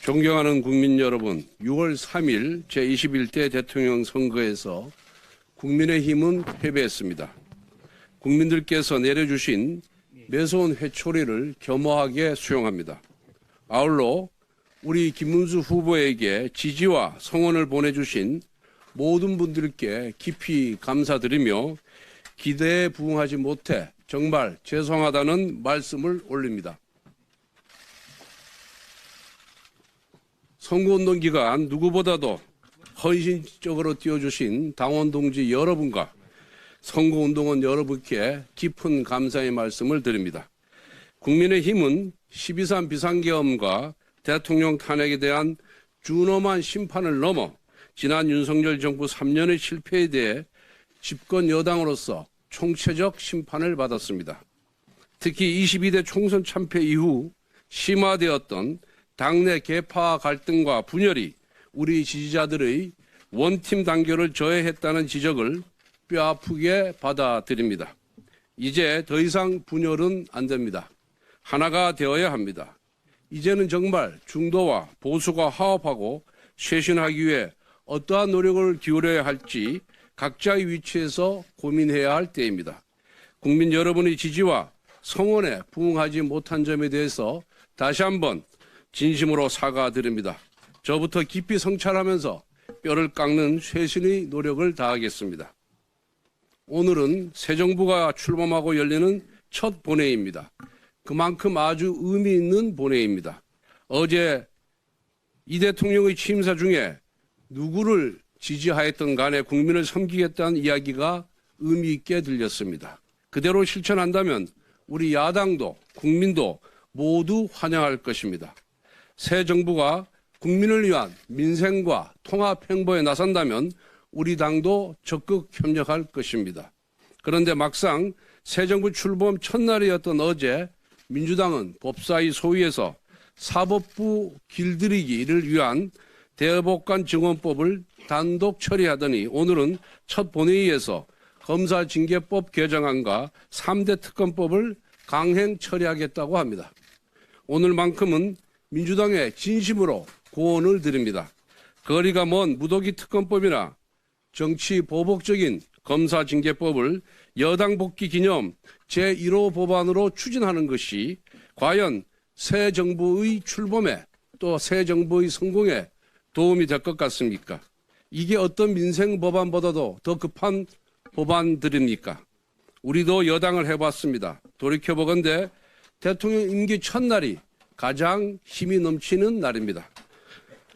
존경하는 국민 여러분, 6월 3일 제21대 대통령 선거에서 국민의힘은 패배했습니다. 국민들께서 내려주신 매서운 회초리를 겸허하게 수용합니다. 아울러 우리 김문수 후보에게 지지와 성원을 보내주신 모든 분들께 깊이 감사드리며 기대에 부응하지 못해 정말 죄송하다는 말씀을 올립니다. 선거운동 기간 누구보다도 헌신적으로 뛰어주신 당원 동지 여러분과 선거운동원 여러분께 깊은 감사의 말씀을 드립니다. 국민의힘은 12.3 비상계엄과 대통령 탄핵에 대한 준엄한 심판을 넘어 지난 윤석열 정부 3년의 실패에 대해 집권 여당으로서 총체적 심판을 받았습니다. 특히 22대 총선 참패 이후 심화되었던 당내 계파 갈등과 분열이 우리 지지자들의 원팀 단결을 저해했다는 지적을 뼈아프게 받아들입니다. 이제 더 이상 분열은 안 됩니다. 하나가 되어야 합니다. 이제는 정말 중도와 보수가 화합하고 쇄신하기 위해 어떠한 노력을 기울여야 할지 각자의 위치에서 고민해야 할 때입니다. 국민 여러분의 지지와 성원에 부응하지 못한 점에 대해서 다시 한번 진심으로 사과드립니다. 저부터 깊이 성찰하면서 뼈를 깎는 쇄신의 노력을 다하겠습니다. 오늘은 새 정부가 출범하고 열리는 첫 본회의입니다. 그만큼 아주 의미 있는 본회의입니다. 어제 이 대통령의 취임사 중에 누구를 지지하였던 간에 국민을 섬기겠다는 이야기가 의미 있게 들렸습니다. 그대로 실천한다면 우리 야당도 국민도 모두 환영할 것입니다. 새 정부가 국민을 위한 민생과 통합 행보에 나선다면 우리 당도 적극 협력할 것입니다. 그런데 막상 새 정부 출범 첫날이었던 어제 민주당은 법사위 소위에서 사법부 길들이기를 위한 대법관 증언법을 단독 처리하더니 오늘은 첫 본회의에서 검사징계법 개정안과 3대 특검법을 강행 처리하겠다고 합니다. 오늘만큼은 민주당에 진심으로 고언을 드립니다. 거리가 먼 무더기 특검법이나 정치 보복적인 검사징계법을 여당 복귀 기념 제1호 법안으로 추진하는 것이 과연 새 정부의 출범에 또 새 정부의 성공에 도움이 될 것 같습니까? 이게 어떤 민생 법안보다도 더 급한 법안들입니까? 우리도 여당을 해봤습니다. 돌이켜보건대 대통령 임기 첫날이 가장 힘이 넘치는 날입니다.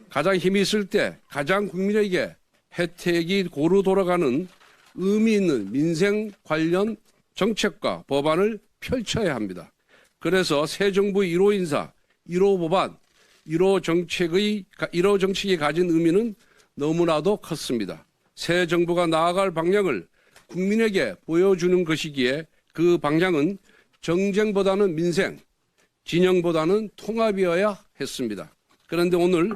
가장 힘이 있을 때 가장 국민에게 혜택이 고루 돌아가는 의미 있는 민생 관련 정책과 법안을 펼쳐야 합니다. 그래서 새 정부의 1호 인사, 1호 법안, 1호 정책이 가진 의미는 너무나도 컸습니다. 새 정부가 나아갈 방향을 국민에게 보여주는 것이기에 그 방향은 정쟁보다는 민생, 진영보다는 통합이어야 했습니다. 그런데 오늘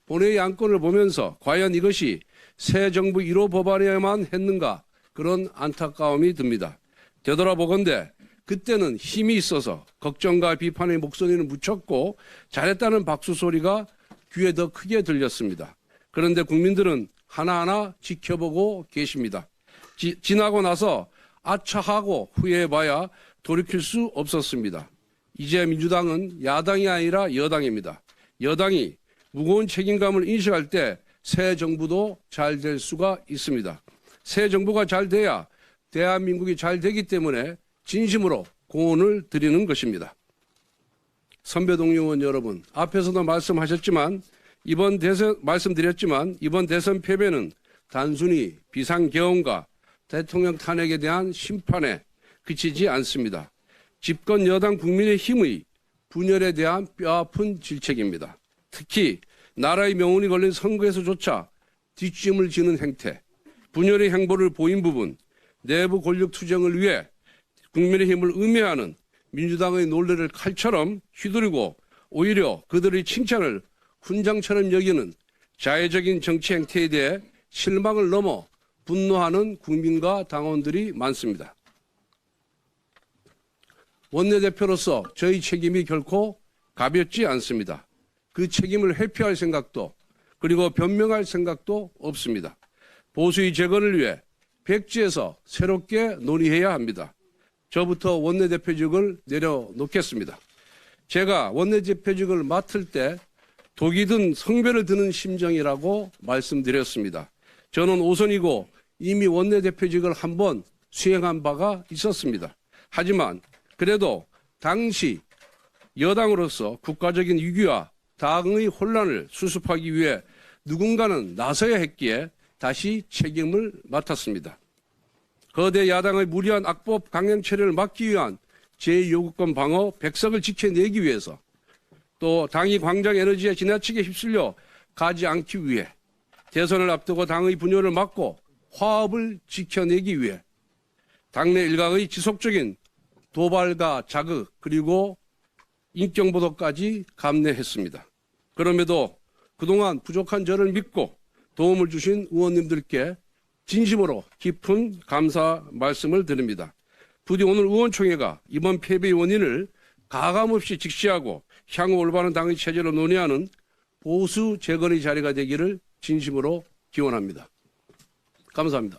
본회의 안건을 보면서 과연 이것이 새 정부 1호 법안에만 했는가 그런 안타까움이 듭니다. 되돌아보건대 그때는 힘이 있어서 걱정과 비판의 목소리는 묻혔고 잘했다는 박수 소리가 귀에 더 크게 들렸습니다. 그런데 국민들은 하나하나 지켜보고 계십니다. 지나고 나서 아차하고 후회해봐야 돌이킬 수 없었습니다. 이제 민주당은 야당이 아니라 여당입니다. 여당이 무거운 책임감을 인식할 때 새 정부도 잘 될 수가 있습니다. 새 정부가 잘 돼야 대한민국이 잘 되기 때문에 진심으로 고언을 드리는 것입니다. 선배 동료 의원 여러분, 앞에서도 말씀드렸지만 이번 대선 패배는 단순히 비상계엄과 대통령 탄핵에 대한 심판에 그치지 않습니다. 집권 여당 국민의힘의 분열에 대한 뼈아픈 질책입니다. 특히 나라의 명운이 걸린 선거에서조차 뒷짐을 지는 행태, 분열의 행보를 보인 부분, 내부 권력 투쟁을 위해 국민의힘을 음해하는 민주당의 논리를 칼처럼 휘두르고 오히려 그들의 칭찬을 훈장처럼 여기는 자해적인 정치 행태에 대해 실망을 넘어 분노하는 국민과 당원들이 많습니다. 원내대표로서 저희 책임이 결코 가볍지 않습니다. 그 책임을 회피할 생각도 그리고 변명할 생각도 없습니다. 보수의 재건을 위해 백지에서 새롭게 논의해야 합니다. 저부터 원내대표직을 내려놓겠습니다. 제가 원내대표직을 맡을 때 독이 든 성별을 드는 심정이라고 말씀드렸습니다. 저는 5선이고 이미 원내대표직을 한번 수행한 바가 있었습니다. 하지만 그래도 당시 여당으로서 국가적인 위기와 당의 혼란을 수습하기 위해 누군가는 나서야 했기에 다시 책임을 맡았습니다. 거대 야당의 무리한 악법 강행체를 막기 위한 제2요구권 방어 100석을 지켜내기 위해서 또 당이 광장에너지에 지나치게 휩쓸려 가지 않기 위해 대선을 앞두고 당의 분열을 막고 화합을 지켜내기 위해 당내 일각의 지속적인 도발과 자극 그리고 인격보도까지 감내했습니다. 그럼에도 그동안 부족한 저를 믿고 도움을 주신 의원님들께 진심으로 깊은 감사 말씀을 드립니다. 부디 오늘 의원총회가 이번 패배의 원인을 가감없이 직시하고 향후 올바른 당의 체제로 논의하는 보수 재건의 자리가 되기를 진심으로 기원합니다. 감사합니다.